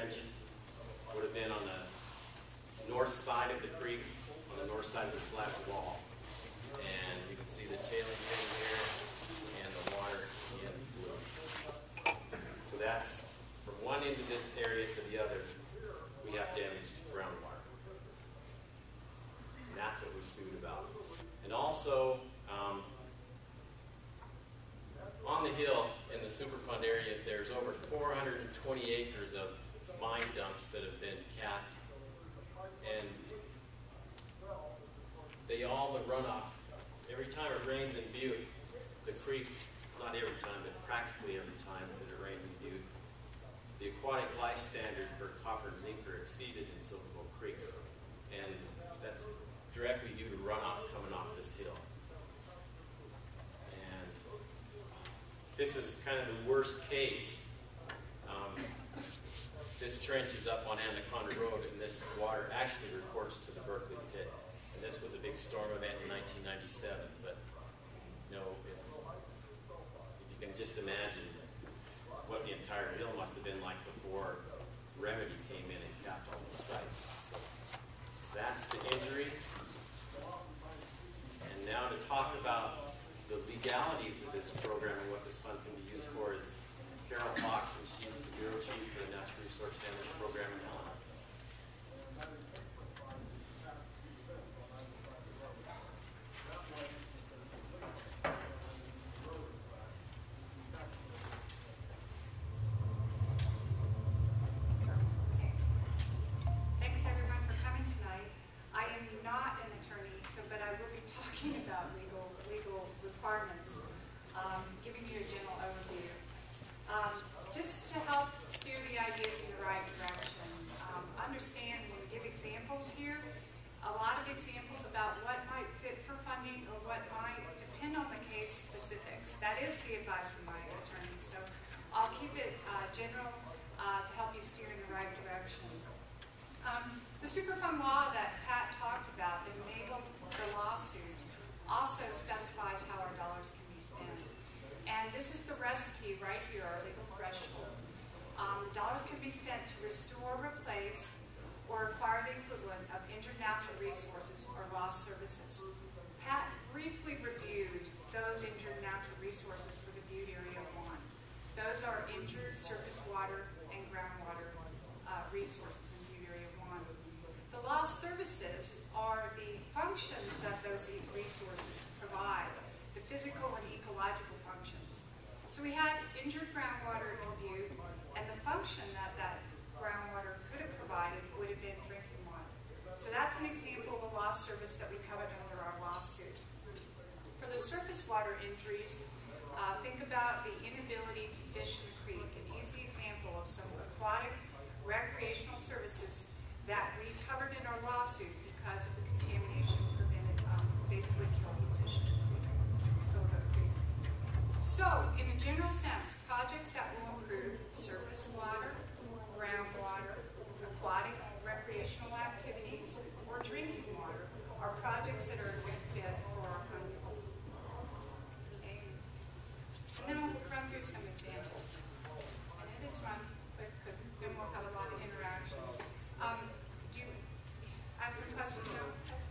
trench would have been on the north side of the creek, on the north side of the slab wall. And you can see the tailing thing here and the water in blue. So that's from one end of this area to the other, we have damaged groundwater. And that's what we sued about. And also, on the hill in the Superfund area, there's over 420 acres of mine dumps that have been capped. And they all, the runoff, every time it rains in Butte, the creek, not every time, but practically every time that it rains in Butte, the aquatic life standard for copper and zinc are exceeded in Silverbow Creek. And that's directly due to runoff coming off this hill. And this is kind of the worst case. This trench is up on Anaconda Road, and this water actually reports to the Berkeley pit. And this was a big storm event in 1997. But you know, if you can just imagine what the entire hill must have been like before Remedy came in and capped all those sites. So that's the injury. And now to talk about the legalities of this program and what this fund can be used for is Carol Fox, and she's the Bureau Chief for the Natural Resource Damage Program in Helena. Thanks everyone for coming tonight. I am not an attorney, but I will be talking about legal requirements, giving you a general overview. Just to help steer the ideas in the right direction. Understand when we give examples here, a lot of examples about what might fit for funding or what might depend on the case specifics. That is the advice from my attorney. So I'll keep it general to help you steer in the right direction. The Superfund law that Pat talked about that enabled the lawsuit also specifies how our dollars can be spent. And this is the recipe right here, our legal threshold. Dollars can be spent to restore, replace, or acquire the equivalent of injured natural resources or lost services. Pat briefly reviewed those injured natural resources for the Butte Area 1. Those are injured surface water and groundwater resources in Butte Area 1. The lost services are the functions that those resources provide, the physical and ecological functions. So we had injured groundwater in Butte, and the function that that groundwater could have provided would have been drinking water. So that's an example of a lost service that we covered under our lawsuit. For the surface water injuries, think about the inability to fish in the creek, an easy example of some aquatic recreational services that we covered in our lawsuit because of the contamination prevented, basically killing the fish in the creek. So, in a general sense, projects that will improve surface water, groundwater, aquatic recreational activities, or drinking water are projects that are a good fit for our funding. Okay. And then I'll run through some examples. And it is run quick because then we'll have a lot of interaction. Do you ask some questions now?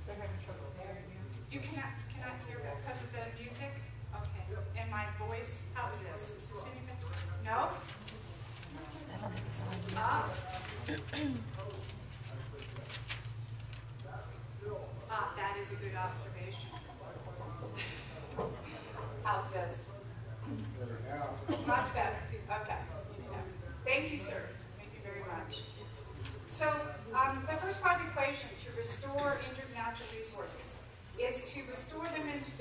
They're having trouble hearing you. You cannot hear because of the music? Okay. And my voice, how's this? Is this any better? No? That is a good observation. How's this? Much better. Okay. Thank you, sir. Thank you very much. So, the first part of the equation, to restore injured natural resources, is to restore them into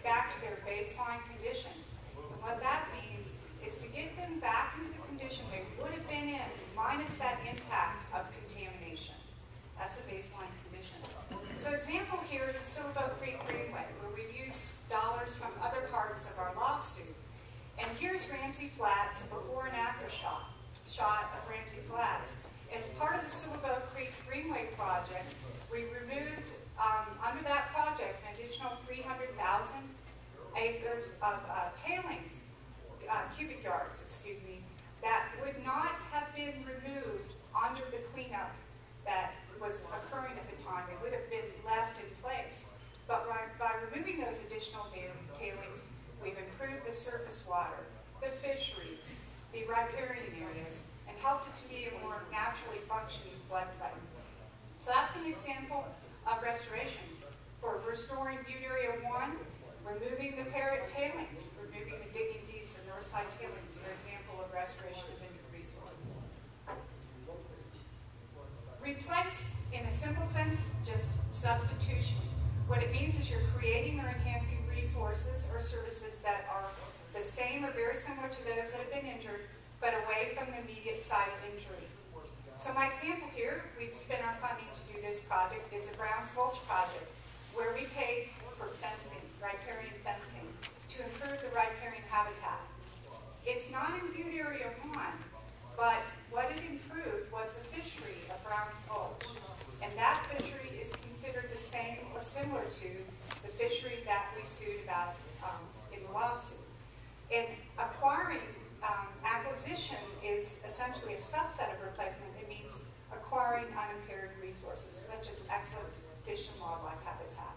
back to their baseline condition. And what that means is to get them back into the condition they would have been in, minus that impact of contamination. That's the baseline condition. So example here is the Silverbow Creek Greenway, where we've used dollars from other parts of our lawsuit. And here's Ramsey Flats, a before and after shot of Ramsey Flats. As part of the Silverbow Creek Greenway project, we removed, under that project, an additional 300,000 acres of cubic yards, that would not have been removed additional tailings. We've improved the surface water, the fisheries, the riparian areas, and helped it to be a more naturally functioning floodplain. So that's an example of restoration. For restoring Butte Area 1, removing the parrot tailings, removing the Diggings East and Northside tailings, are an example of restoration of injured resources. Replace, in a simple sense, just substitution. What it means is you're creating or enhancing resources or services that are the same or very similar to those that have been injured, but away from the immediate site of injury. So my example here, we've spent our funding to do this project, is the Browns Gulch project, where we paid for fencing, riparian fencing, to improve the riparian habitat. It's not in Butte Area 1, but what it improved was the fishery of Browns Gulch. And that fishery is considered the same or similar to the fishery that we sued about in the lawsuit. And acquiring acquisition is essentially a subset of replacement. It means acquiring unimpaired resources, such as excellent fish and wildlife habitat.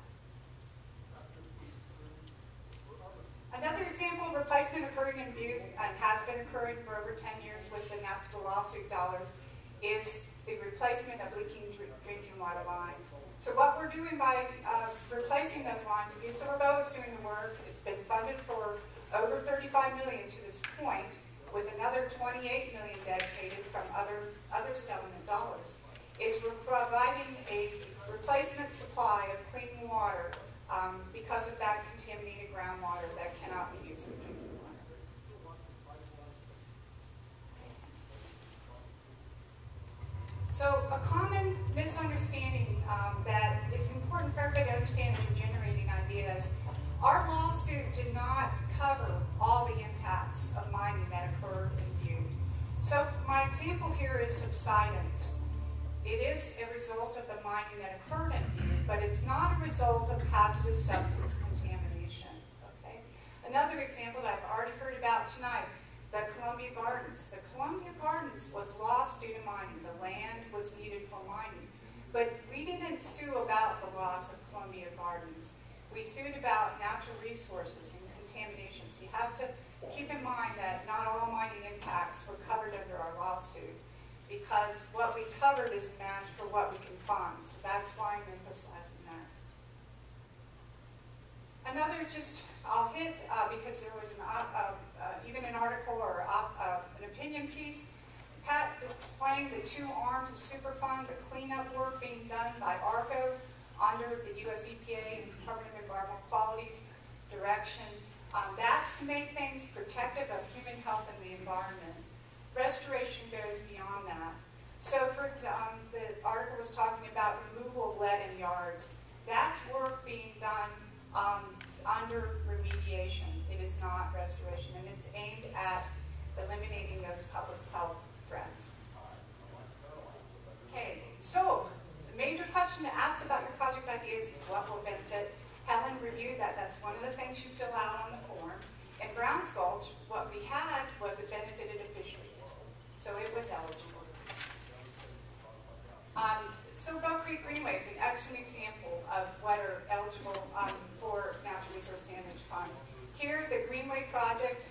Another example of replacement occurring in Butte and has been occurring for over 10 years with the lawsuit dollars is the replacement of leaking drinking water lines. So what we're doing by replacing those lines, Butte is doing the work. It's been funded for over $35 million to this point, with another $28 million dedicated from other settlement dollars. Is we're providing a replacement supply of clean water because of that contaminated groundwater that cannot be used for drinking water. So a common misunderstanding that is important for everybody to understand as you're generating ideas, our lawsuit did not cover all the impacts of mining that occurred in Butte. So my example here is subsidence. It is a result of the mining that occurred in Butte, but it's not a result of hazardous substance contamination. Okay? Another example that I've already heard about tonight, the Columbia Gardens. The Columbia Gardens was lost due to mining. The land was needed for mining. But we didn't sue about the loss of Columbia Gardens. We sued about natural resources and contaminations. You have to keep in mind that not all mining impacts were covered under our lawsuit, because what we covered is a match for what we can fund. So that's why I'm emphasizing that. Another I'll hit, because there was even an article or an opinion piece. Pat explained the two arms of Superfund, the cleanup work being done by ARCO under the U.S. EPA and Department of Environmental Quality's direction. That's to make things protective of human health and the environment. Restoration goes beyond that. So, for example, the article was talking about removal of lead in yards. That's work being done under remediation. It is not restoration, and it's aimed at eliminating those public health threats. Okay, so the major question to ask about your project ideas is what will benefit. Helen reviewed that. That's one of the things you fill out on the form. In Browns Gulch, what we had was it benefited a fishery, so it was eligible. So Bell Creek Greenway is an excellent example of what are eligible for natural resource management funds. Here, the Greenway project,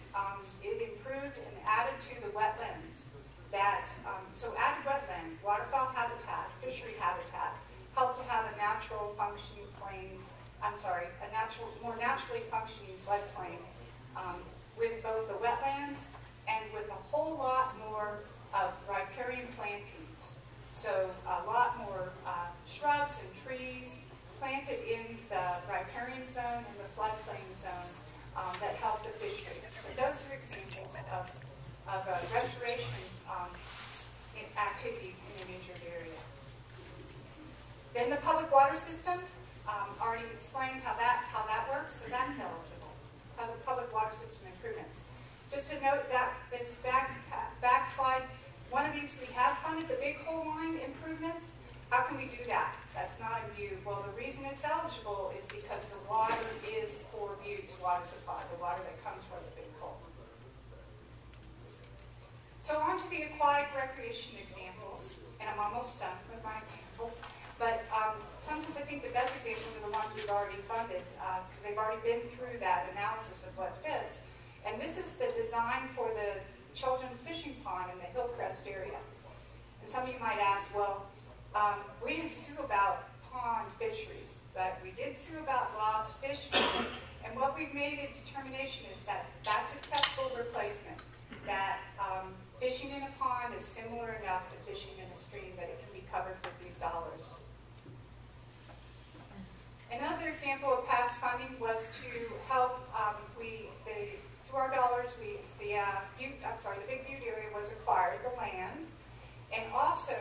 it improved and added to the wetlands. So added wetland, waterfowl habitat, fishery habitat, helped to have a natural functioning plain, more naturally functioning floodplain with both the wetlands and with a whole lot more of riparian plantings. So a lot more shrubs and trees planted in the riparian zone and the floodplain zone that help the fishery. So those are examples of restoration activities in an injured area. Then the public water system, already explained how that works, so that's eligible. Public water system improvements. Just to note that this back slide, one of these we have funded, the big hole line improvements. How can we do that? That's not in Butte. Well, the reason it's eligible is because the water is for Butte's water supply, the water that comes from the big hole. So on to the aquatic recreation examples, and I'm almost done with my examples. But sometimes I think the best examples are the ones we've already funded, because they've already been through that analysis of what fits. And this is the design for the children's fishing pond in the Hillcrest area. And some of you might ask, well, we didn't sue about pond fisheries, but we did sue about lost fishing. And what we've made a determination is that that's acceptable replacement, that fishing in a pond is similar enough to fishing in a stream that it can be covered with these dollars. Another example of past funding was to help, through our dollars, the Big Butte area was acquired, the land, and also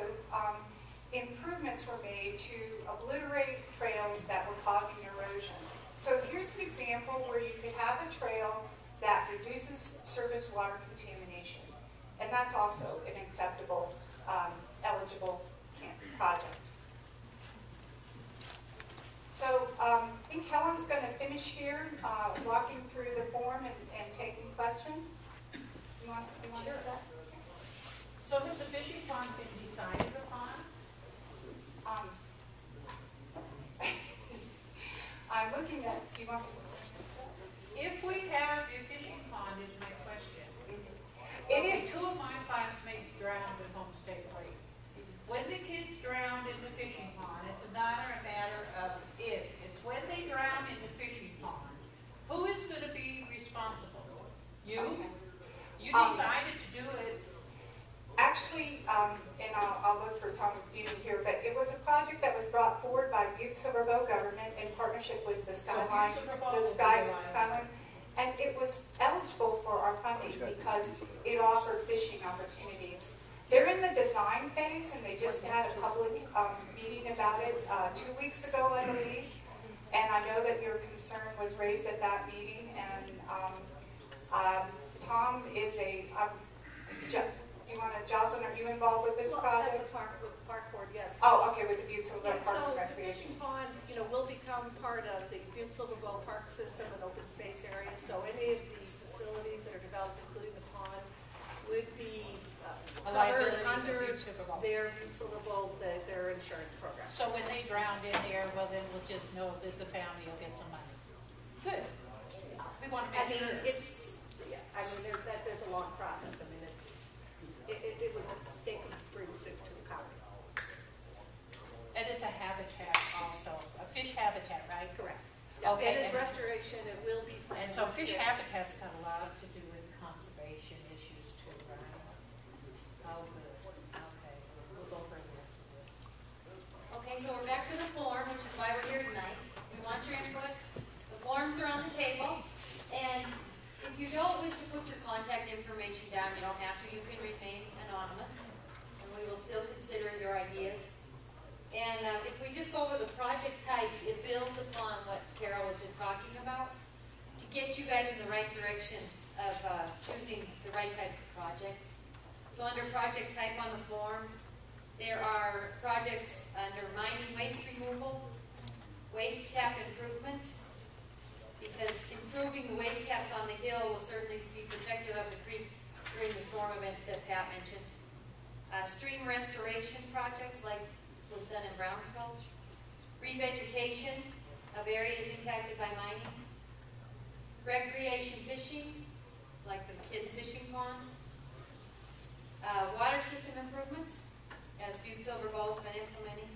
improvements were made to obliterate trails that were causing erosion. So here's an example where you could have a trail that reduces surface water contamination, and that's also an acceptable, eligible project. So I think Helen's going to finish here, walking through the form and taking questions. You want Sure. to do that? So has the fishing pond been decided upon? I'm looking at, do you want to? If we have a fishing pond is my question. It is. Two of my classmates drowned at Homestead Lake. When the kids drowned in the fishing pond, it's not a matter of if. It's when they drown in the fishing pond. Who is going to be responsible? You? Okay. You decided to do it. Actually, and I'll look for Tom Butte here, but it was a project that was brought forward by Butte Silverbow government in partnership with the Skyline, Skyline, and it was eligible for our funding because it offered fishing opportunities. They're in the design phase, and they just had a public meeting about it 2 weeks ago, I believe. And I know that your concern was raised at that meeting, and Tom is Jocelyn, are you involved with this project? As the park board, yes. Oh, okay, with the Butte Silverbow Yeah, Park so and the Recreation. fishing pond, will become part of the Butte Silverbow Park system and open space area. So any of these facilities that are developed, including the pond, would be covered under their Butte Silverbow, their insurance program. So when they drowned in there, well, then we'll just know that the county will get some money. Good. We want to make sure. There's a long process. I mean, it would take a bring suit to the county. And it's a habitat also, a fish habitat, right? Correct. Okay. It is restoration. It will be. And so fish habitat's got a lot to do with conservation issues too, right? Oh, good. Okay, we'll go further into this. Okay, so we're back to the form, which is why we're here tonight. We want your input. The forms are on the table, and if you don't wish to put your contact information down, you don't have to. You can remain anonymous, and we will still consider your ideas. And if we just go over the project types, it builds upon what Carol was just talking about to get you guys in the right direction of choosing the right types of projects. So under project type on the form, there are projects under mining waste removal, waste cap improvement, because improving the waste caps on the hill will certainly be protective of the creek during the storm events that Pat mentioned. Stream restoration projects like was done in Browns Gulch. Revegetation of areas impacted by mining. Recreation fishing, like the kids' fishing pond. Water system improvements, as Butte Silverbow's been implementing.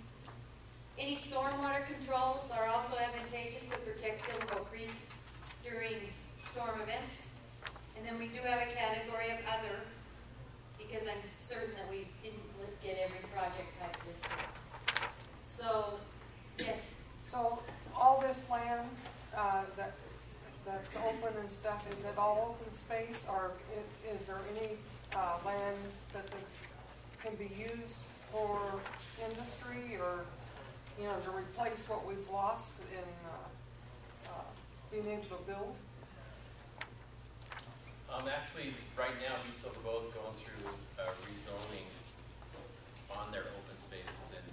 Any stormwater controls are also advantageous to protect Silverbow Creek during storm events. And then we do have a category of other, because I'm certain that we didn't get every project type listed. So, yes. So all this land that's open and stuff, is it all open space, or is there any land that can be used for industry, or to replace what we've lost in being able to build? Actually, right now, Butte Silverbow is going through rezoning on their open spaces, and